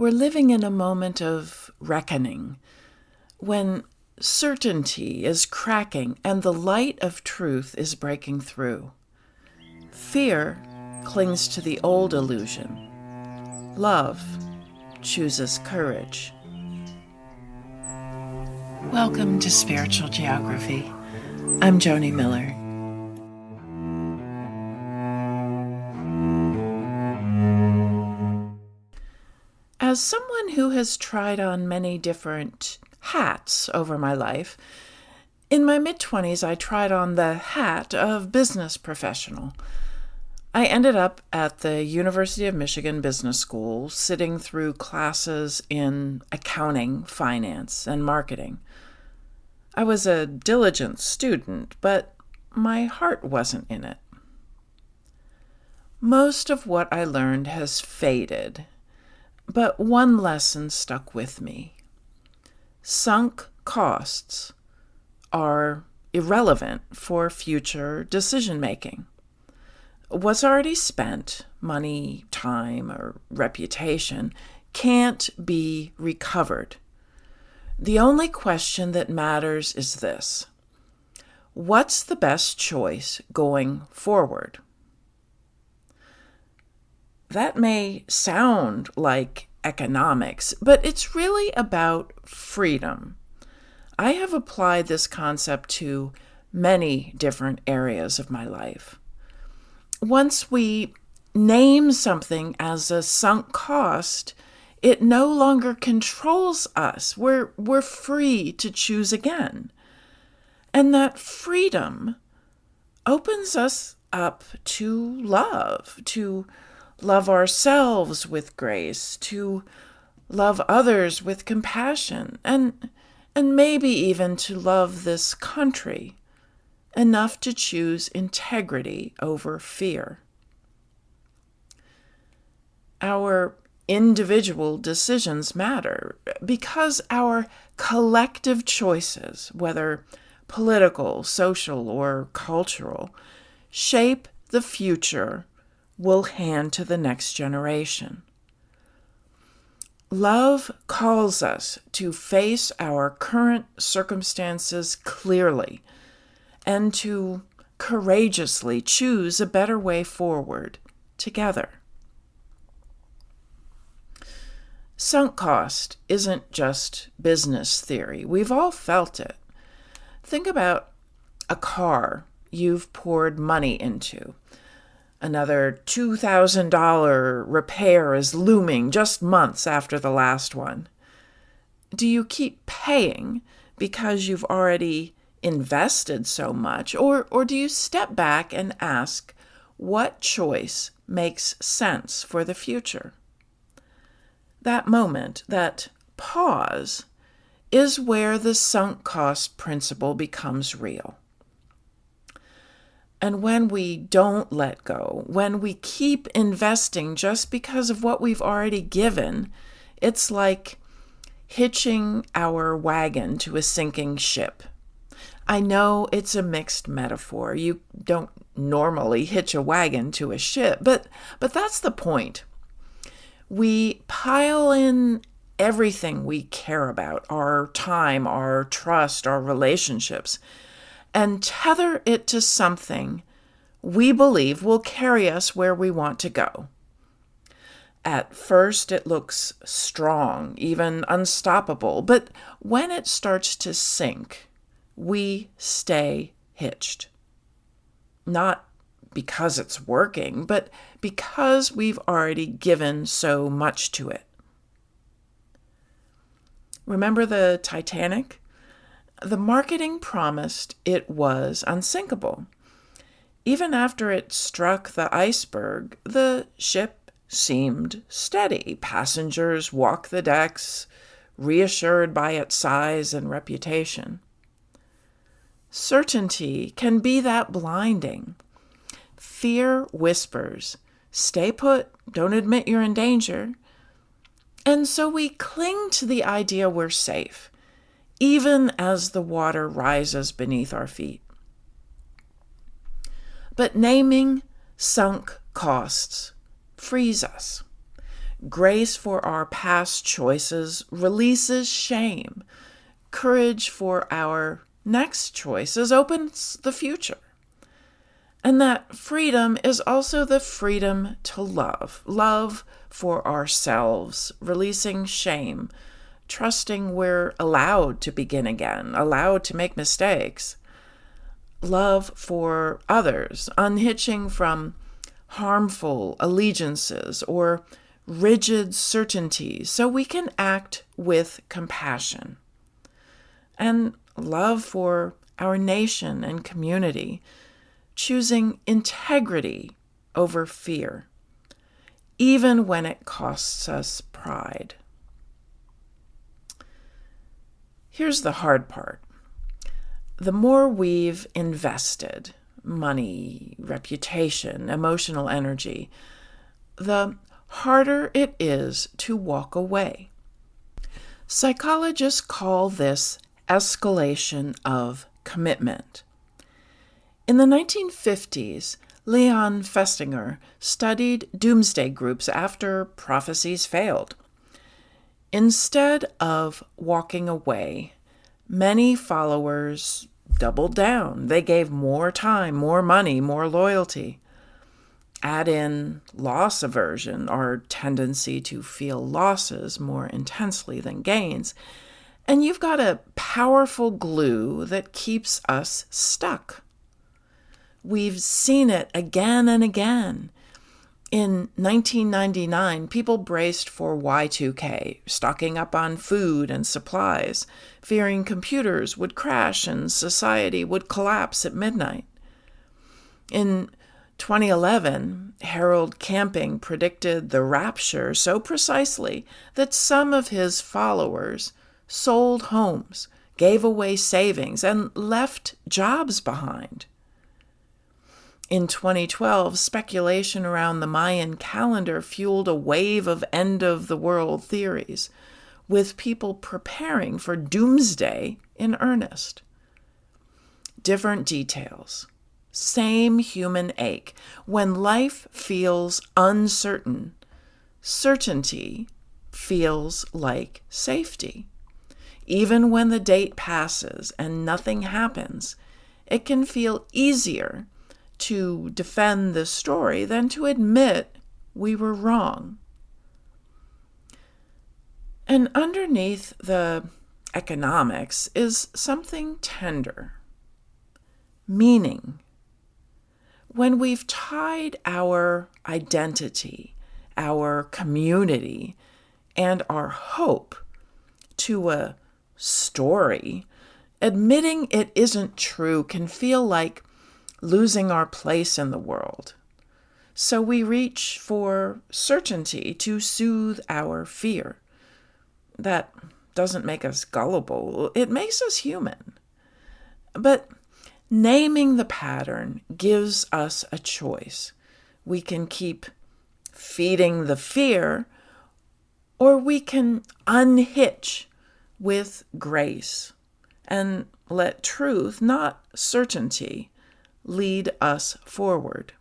We're living in a moment of reckoning, when certainty is cracking and the light of truth is breaking through. Fear clings to the old illusion. Love chooses courage. Welcome to Spiritual Geography. I'm Joni Miller. As someone who has tried on many different hats over my life, in my mid-20s I tried on the hat of business professional. I ended up at the University of Michigan Business School, sitting through classes in accounting, finance, and marketing. I was a diligent student, but my heart wasn't in it. Most of what I learned has faded, but one lesson stuck with me. Sunk costs are irrelevant for future decision-making. What's already spent, money, time, or reputation, can't be recovered. The only question that matters is this: what's the best choice going forward? That may sound like economics, but it's really about freedom. I have applied this concept to many different areas of my life. Once we name something as a sunk cost, it no longer controls us. We're free to choose again. And that freedom opens us up to love ourselves with grace, to love others with compassion, and maybe even to love this country enough to choose integrity over fear. Our individual decisions matter because our collective choices, whether political, social, or cultural, shape the future we'll hand to the next generation. Love calls us to face our current circumstances clearly and to courageously choose a better way forward together. Sunk cost isn't just business theory. We've all felt it. Think about a car you've poured money into. Another $2,000 repair is looming just months after the last one. Do you keep paying because you've already invested so much, or do you step back and ask what choice makes sense for the future? That moment, that pause, is where the sunk cost principle becomes real. And when we don't let go, when we keep investing just because of what we've already given, it's like hitching our wagon to a sinking ship. I know it's a mixed metaphor. You don't normally hitch a wagon to a ship, but that's the point. We pile in everything we care about, our time, our trust, our relationships, and tether it to something we believe will carry us where we want to go. At first, it looks strong, even unstoppable, but when it starts to sink, we stay hitched. Not because it's working, but because we've already given so much to it. Remember the Titanic? The marketing promised it was unsinkable. Even after it struck the iceberg, the ship seemed steady. Passengers walked the decks, reassured by its size and reputation. Certainty can be that blinding. Fear whispers, "Stay put, don't admit you're in danger." And so we cling to the idea we're safe, even as the water rises beneath our feet. But naming sunk costs frees us. Grace for our past choices releases shame. Courage for our next choices opens the future. And that freedom is also the freedom to love. Love for ourselves, releasing shame, trusting we're allowed to begin again, allowed to make mistakes. Love for others, unhitching from harmful allegiances or rigid certainties so we can act with compassion. And love for our nation and community, choosing integrity over fear, even when it costs us pride. Here's the hard part. The more we've invested, money, reputation, emotional energy, the harder it is to walk away. Psychologists call this escalation of commitment. In the 1950s, Leon Festinger studied doomsday groups after prophecies failed. Instead of walking away, many followers doubled down. They gave more time, more money, more loyalty. Add in loss aversion, our tendency to feel losses more intensely than gains, and you've got a powerful glue that keeps us stuck. We've seen it again and again. In 1999, people braced for Y2K, stocking up on food and supplies, fearing computers would crash and society would collapse at midnight. In 2011, Harold Camping predicted the rapture so precisely that some of his followers sold homes, gave away savings, and left jobs behind. In 2012, speculation around the Mayan calendar fueled a wave of end-of-the-world theories, with people preparing for doomsday in earnest. Different details. Same human ache. When life feels uncertain, certainty feels like safety. Even when the date passes and nothing happens, it can feel easier to defend the story than to admit we were wrong. And underneath the economics is something tender. Meaning. When we've tied our identity, our community, and our hope to a story, admitting it isn't true can feel like losing our place in the world. So we reach for certainty to soothe our fear. That doesn't make us gullible. It makes us human. But naming the pattern gives us a choice. We can keep feeding the fear, or we can unhitch with grace and let truth, not certainty, lead us forward.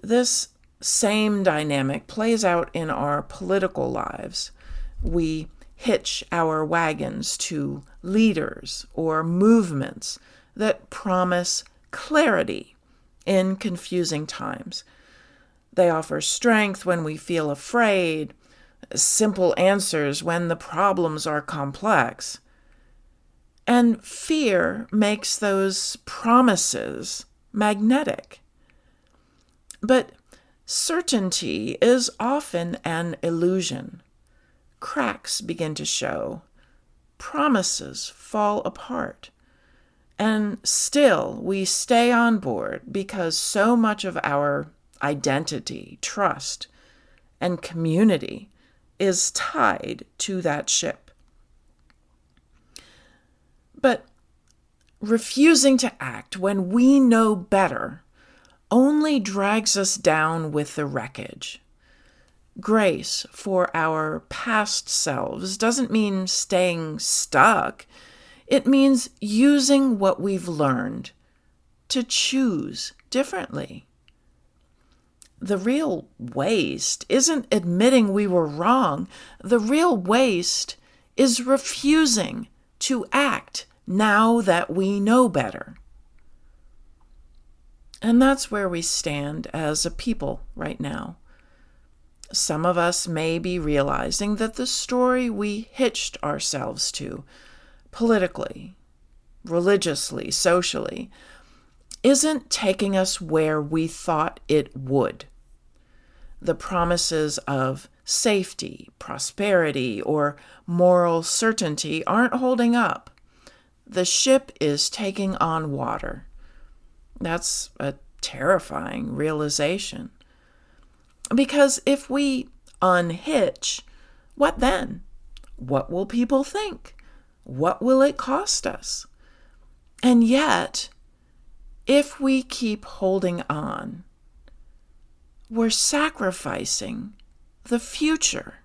This same dynamic plays out in our political lives. We hitch our wagons to leaders or movements that promise clarity in confusing times. They offer strength when we feel afraid, simple answers when the problems are complex. And fear makes those promises magnetic. But certainty is often an illusion. Cracks begin to show. Promises fall apart. And still we stay on board because so much of our identity, trust, and community is tied to that ship. But refusing to act when we know better only drags us down with the wreckage. Grace for our past selves doesn't mean staying stuck. It means using what we've learned to choose differently. The real waste isn't admitting we were wrong. The real waste is refusing to act now that we know better. And that's where we stand as a people right now. Some of us may be realizing that the story we hitched ourselves to, politically, religiously, socially, isn't taking us where we thought it would. The promises of safety, prosperity, or moral certainty aren't holding up. The ship is taking on water. That's a terrifying realization. Because if we unhitch, what then? What will people think? What will it cost us? And yet, if we keep holding on, we're sacrificing the future.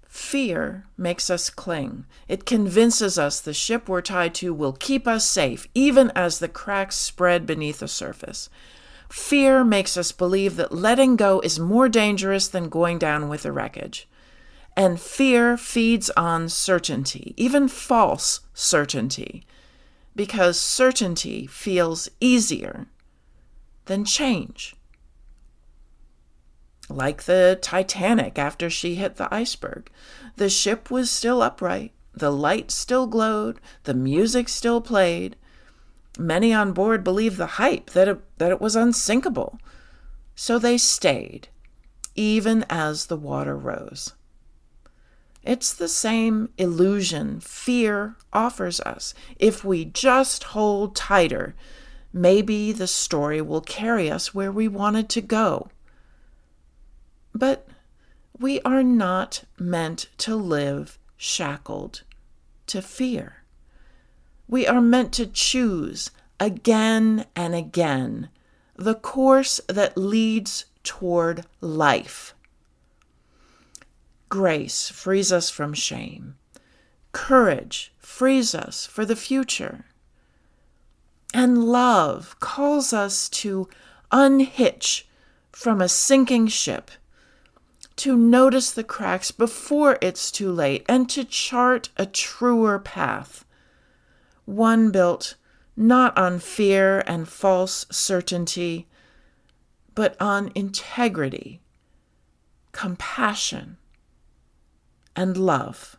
Fear makes us cling. It convinces us the ship we're tied to will keep us safe, even as the cracks spread beneath the surface. Fear makes us believe that letting go is more dangerous than going down with the wreckage. And fear feeds on certainty, even false certainty, because certainty feels easier than change. Like the Titanic after she hit the iceberg. The ship was still upright, the light still glowed, the music still played. Many on board believed the hype that it was unsinkable. So they stayed, even as the water rose. It's the same illusion fear offers us. If we just hold tighter, maybe the story will carry us where we wanted to go. But we are not meant to live shackled to fear. We are meant to choose again and again the course that leads toward life. Grace frees us from shame. Courage frees us for the future. And love calls us to unhitch from a sinking ship, to notice the cracks before it's too late, and to chart a truer path, one built not on fear and false certainty, but on integrity, compassion, and love.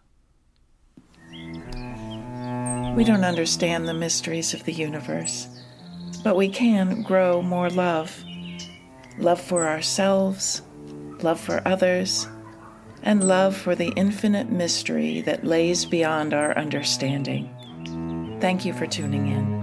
We don't understand the mysteries of the universe, but we can grow more love. Love for ourselves, love for others, and love for the infinite mystery that lays beyond our understanding. Thank you for tuning in.